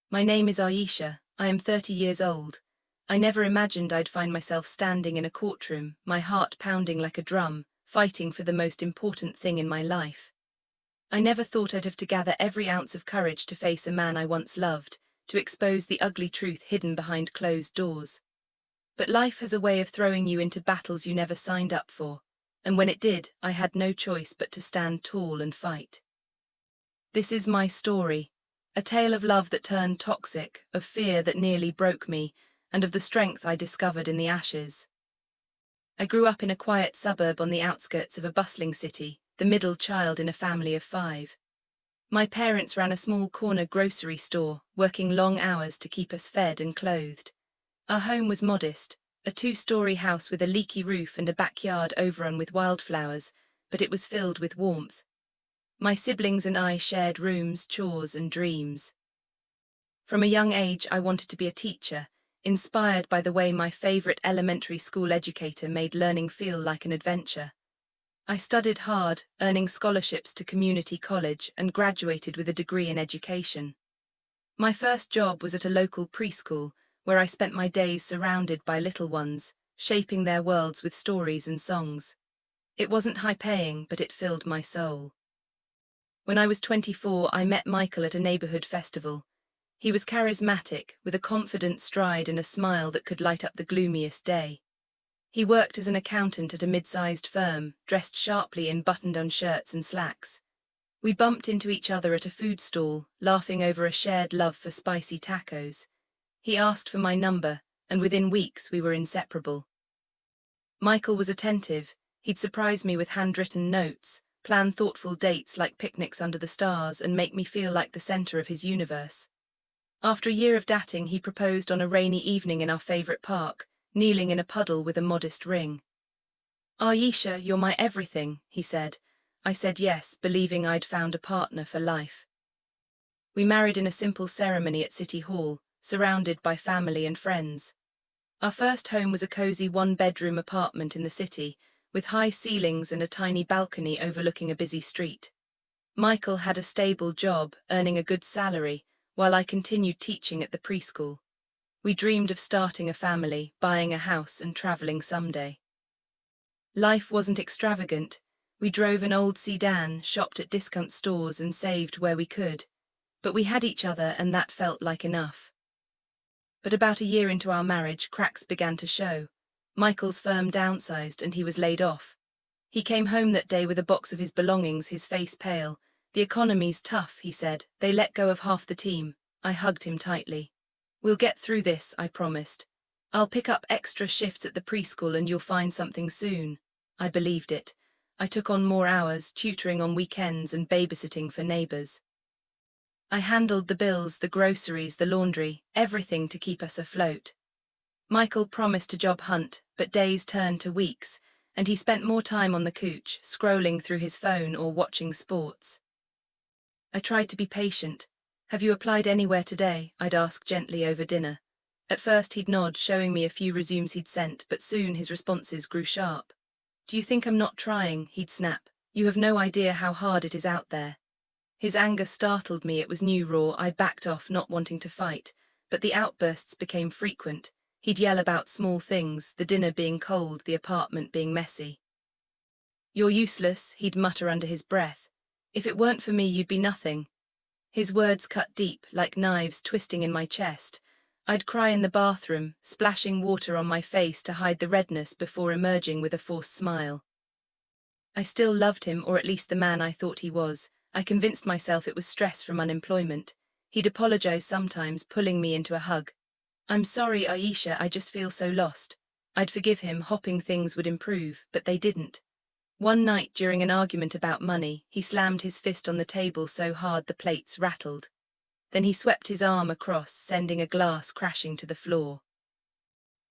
My name is Aisha. I am 30 years old. I never imagined I'd find myself standing in a courtroom, my heart pounding like a drum, fighting for the most important thing in my life. I never thought I'd have to gather every ounce of courage to face a man I once loved, to expose the ugly truth hidden behind closed doors. But life has a way of throwing you into battles you never signed up for, and when it did, I had no choice but to stand tall and fight. This is my story, a tale of love that turned toxic, of fear that nearly broke me, and of the strength I discovered in the ashes. I grew up in a quiet suburb on the outskirts of a bustling city, the middle child in a family of 5. My parents ran a small corner grocery store, working long hours to keep us fed and clothed. Our home was modest, a 2-story house with a leaky roof and a backyard overrun with wildflowers, but it was filled with warmth. My siblings and I shared rooms, chores, and dreams. From a young age, I wanted to be a teacher, inspired by the way my favorite elementary school educator made learning feel like an adventure. I studied hard, earning scholarships to community college, and graduated with a degree in education. My first job was at a local preschool, where I spent my days surrounded by little ones, shaping their worlds with stories and songs. It wasn't high-paying, but it filled my soul. When I was 24, I met Michael at a neighborhood festival. He was charismatic, with a confident stride and a smile that could light up the gloomiest day. He worked as an accountant at a mid-sized firm, dressed sharply in button-down shirts and slacks. We bumped into each other at a food stall, laughing over a shared love for spicy tacos. He asked for my number, and within weeks we were inseparable. Michael was attentive. He'd surprise me with handwritten notes, plan thoughtful dates like picnics under the stars, and make me feel like the center of his universe. After a year of dating, he proposed on a rainy evening in our favorite park, kneeling in a puddle with a modest ring. "Aisha, you're my everything," he said. I said yes, believing I'd found a partner for life. We married in a simple ceremony at City Hall, surrounded by family and friends. Our first home was a cozy 1-bedroom apartment in the city, with high ceilings and a tiny balcony overlooking a busy street. Michael had a stable job, earning a good salary, while I continued teaching at the preschool. We dreamed of starting a family, buying a house, and traveling someday. Life wasn't extravagant. We drove an old sedan, shopped at discount stores, and saved where we could. But we had each other, and that felt like enough. But about a year into our marriage, cracks began to show. Michael's firm downsized, and he was laid off. He came home that day with a box of his belongings, his face pale. "The economy's tough," he said. "They let go of half the team." I hugged him tightly. "We'll get through this," I promised. "I'll pick up extra shifts at the preschool and you'll find something soon." I believed it. I took on more hours, tutoring on weekends and babysitting for neighbors. I handled the bills, the groceries, the laundry, everything to keep us afloat. Michael promised to job hunt, but days turned to weeks, and he spent more time on the couch, scrolling through his phone or watching sports. I tried to be patient. "Have you applied anywhere today?" I'd ask gently over dinner. At first he'd nod, showing me a few resumes he'd sent, but soon his responses grew sharp. "Do you think I'm not trying?" he'd snap. "You have no idea how hard it is out there." His anger startled me. It was new, raw. I backed off, not wanting to fight, but the outbursts became frequent. He'd yell about small things, the dinner being cold, the apartment being messy. "You're useless," he'd mutter under his breath. "If it weren't for me, you'd be nothing." His words cut deep, like knives twisting in my chest. I'd cry in the bathroom, splashing water on my face to hide the redness before emerging with a forced smile. I still loved him, or at least the man I thought he was. I convinced myself it was stress from unemployment. He'd apologize sometimes, pulling me into a hug. "I'm sorry, Aisha, I just feel so lost." I'd forgive him, hoping things would improve, but they didn't. One night, during an argument about money, he slammed his fist on the table so hard the plates rattled. Then he swept his arm across, sending a glass crashing to the floor.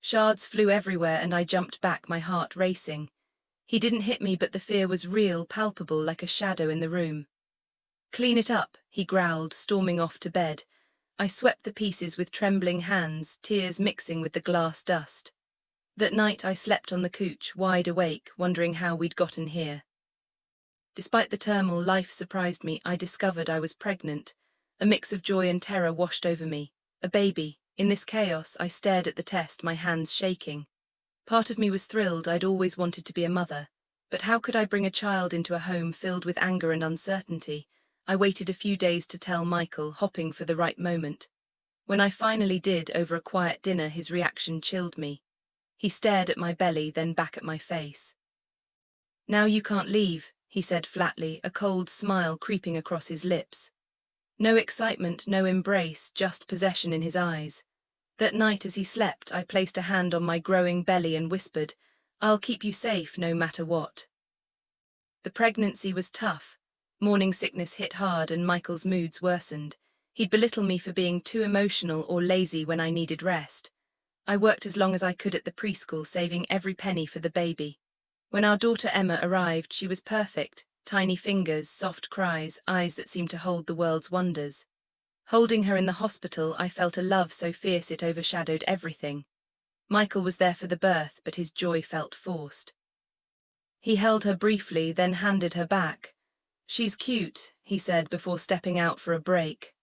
Shards flew everywhere, and I jumped back, my heart racing. He didn't hit me, but the fear was real, palpable, like a shadow in the room. "Clean it up," he growled, storming off to bed. I swept the pieces with trembling hands, tears mixing with the glass dust. That night I slept on the couch, wide awake, wondering how we'd gotten here. Despite the turmoil, life surprised me. I discovered I was pregnant. A mix of joy and terror washed over me. A baby. In this chaos, I stared at the test, my hands shaking. Part of me was thrilled. I'd always wanted to be a mother. But how could I bring a child into a home filled with anger and uncertainty? I waited a few days to tell Michael, hoping for the right moment. When I finally did, over a quiet dinner, his reaction chilled me. He stared at my belly, then back at my face. "Now you can't leave," he said flatly, a cold smile creeping across his lips. No excitement, no embrace, just possession in his eyes. That night as he slept, I placed a hand on my growing belly and whispered, "I'll keep you safe no matter what." The pregnancy was tough. Morning sickness hit hard and Michael's moods worsened. He'd belittle me for being too emotional or lazy when I needed rest. I worked as long as I could at the preschool, saving every penny for the baby. When our daughter Emma arrived, she was perfect. Tiny fingers, soft cries, eyes that seemed to hold the world's wonders. Holding her in the hospital, I felt a love so fierce it overshadowed everything. Michael was there for the birth, but his joy felt forced. He held her briefly, then handed her back. "She's cute," he said before stepping out for a break.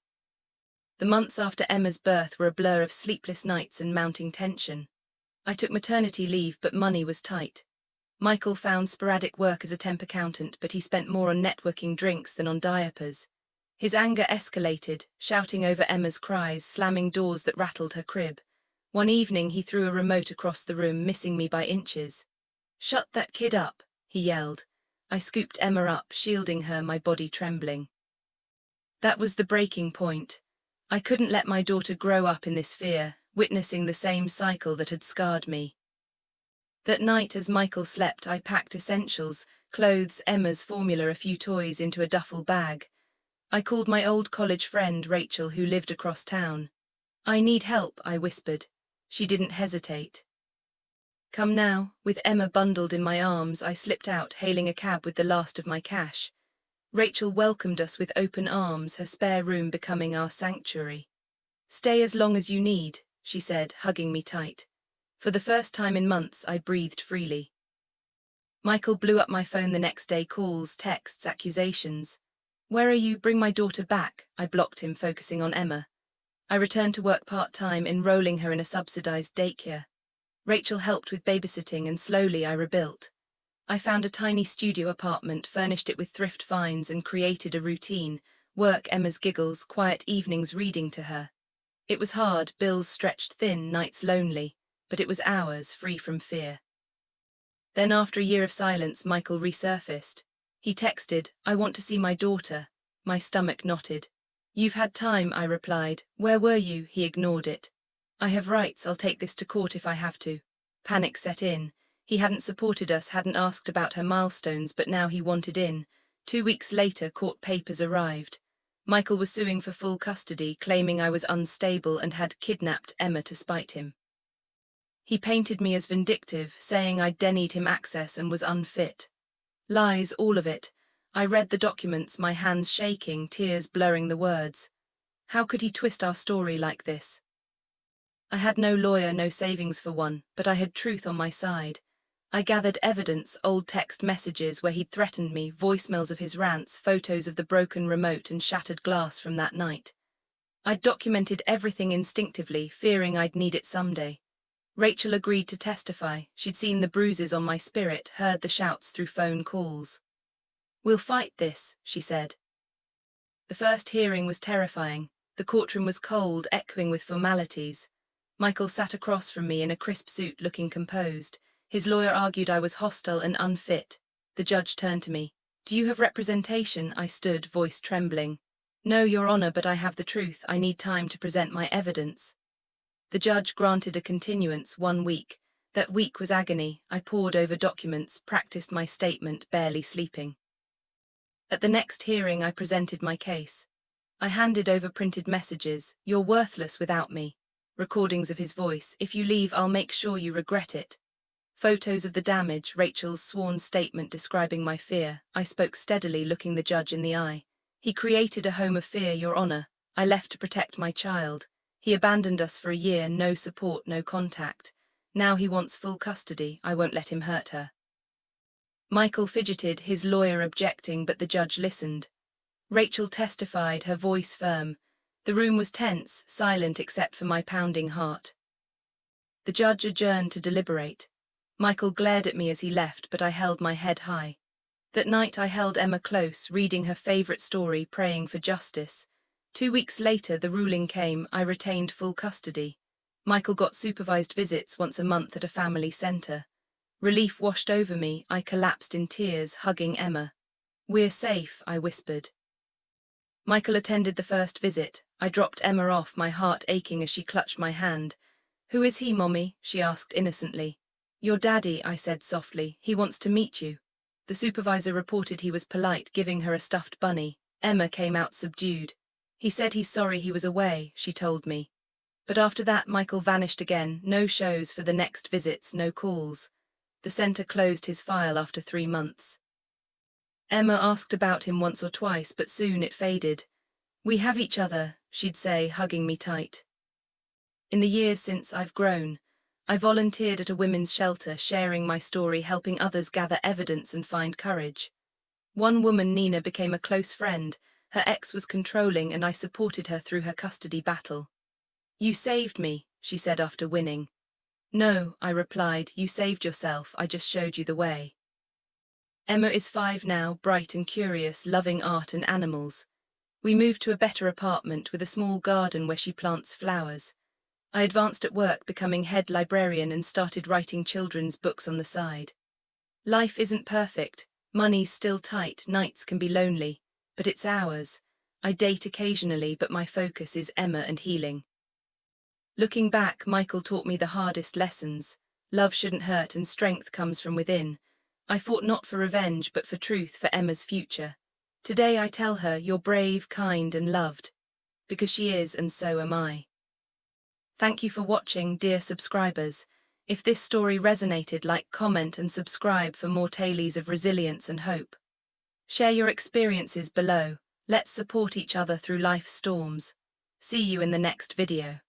The months after Emma's birth were a blur of sleepless nights and mounting tension. I took maternity leave, but money was tight. Michael found sporadic work as a temp accountant, but he spent more on networking drinks than on diapers. His anger escalated, shouting over Emma's cries, slamming doors that rattled her crib. One evening he threw a remote across the room, missing me by inches. "Shut that kid up," he yelled. I scooped Emma up, shielding her, my body trembling. That was the breaking point. I couldn't let my daughter grow up in this fear, witnessing the same cycle that had scarred me. That night as Michael slept, I packed essentials, clothes, Emma's formula, a few toys into a duffel bag. I called my old college friend Rachel, who lived across town. "I need help," I whispered. She didn't hesitate. "Come now." With Emma bundled in my arms, I slipped out, hailing a cab with the last of my cash. Rachel welcomed us with open arms, her spare room becoming our sanctuary. "Stay as long as you need," she said, hugging me tight. For the first time in months, I breathed freely. Michael blew up my phone the next day, calls, texts, accusations. "Where are you? Bring my daughter back." I blocked him, focusing on Emma. I returned to work part-time, enrolling her in a subsidized daycare. Rachel helped with babysitting, and slowly I rebuilt. I found a tiny studio apartment, furnished it with thrift finds, and created a routine: work, Emma's giggles, quiet evenings reading to her. It was hard, bills stretched thin, nights lonely, but it was ours, free from fear. Then after a year of silence, Michael resurfaced. He texted, "I want to see my daughter." My stomach knotted. "You've had time," I replied. "Where were you?" He ignored it. "I have rights, I'll take this to court if I have to." Panic set in. He hadn't supported us, hadn't asked about her milestones, but now he wanted in. 2 weeks later, court papers arrived. Michael was suing for full custody, claiming I was unstable and had kidnapped Emma to spite him. He painted me as vindictive, saying I'd denied him access and was unfit. Lies, all of it. I read the documents, my hands shaking, tears blurring the words. How could he twist our story like this? I had no lawyer, no savings for one, but I had truth on my side. I gathered evidence, old text messages where he'd threatened me, voicemails of his rants, photos of the broken remote and shattered glass from that night. I'd documented everything instinctively, fearing I'd need it someday. Rachel agreed to testify. She'd seen the bruises on my spirit, heard the shouts through phone calls. "We'll fight this," she said. The first hearing was terrifying. The courtroom was cold, echoing with formalities. Michael sat across from me in a crisp suit, looking composed. His lawyer argued I was hostile and unfit. The judge turned to me. "Do you have representation?" I stood, voice trembling. "No, Your Honor, but I have the truth. I need time to present my evidence." The judge granted a continuance, 1 week. That week was agony. I pored over documents, practiced my statement, barely sleeping. At the next hearing, I presented my case. I handed over printed messages. "You're worthless without me." Recordings of his voice. "If you leave, I'll make sure you regret it." Photos of the damage, Rachel's sworn statement describing my fear. I spoke steadily, looking the judge in the eye. "He created a home of fear, Your Honor. I left to protect my child. He abandoned us for a year, no support, no contact. Now he wants full custody. I won't let him hurt her." Michael fidgeted, his lawyer objecting, but the judge listened. Rachel testified, her voice firm. The room was tense, silent except for my pounding heart. The judge adjourned to deliberate. Michael glared at me as he left, but I held my head high. That night I held Emma close, reading her favorite story, praying for justice. 2 weeks later, the ruling came. I retained full custody. Michael got supervised visits once a month at a family center. Relief washed over me. I collapsed in tears, hugging Emma. "We're safe," I whispered. Michael attended the first visit. I dropped Emma off, my heart aching as she clutched my hand. "Who is he, Mommy?" she asked innocently. "Your daddy," I said softly. "He wants to meet you." The supervisor reported he was polite, giving her a stuffed bunny. Emma came out subdued. "He said he's sorry he was away," she told me. But after that, Michael vanished again. No shows for the next visits, no calls. The center closed his file after 3 months. Emma asked about him once or twice, but soon it faded. "We have each other," she'd say, hugging me tight. In the years since, I've grown. I volunteered at a women's shelter, sharing my story, helping others gather evidence and find courage. One woman, Nina, became a close friend. Her ex was controlling, and I supported her through her custody battle. "You saved me," she said after winning. "No," I replied, "you saved yourself. I just showed you the way." Emma is 5 now, bright and curious, loving art and animals. We moved to a better apartment with a small garden where she plants flowers. I advanced at work, becoming head librarian, and started writing children's books on the side. Life isn't perfect. Money's still tight, nights can be lonely, but it's ours. I date occasionally, but my focus is Emma and healing. Looking back, Michael taught me the hardest lessons. Love shouldn't hurt, and strength comes from within. I fought not for revenge, but for truth, for Emma's future. Today I tell her, "You're brave, kind, and loved," because she is, and so am I. Thank you for watching, dear subscribers. If this story resonated, like, comment, and subscribe for more tales of resilience and hope. Share your experiences below. Let's support each other through life's storms. See you in the next video.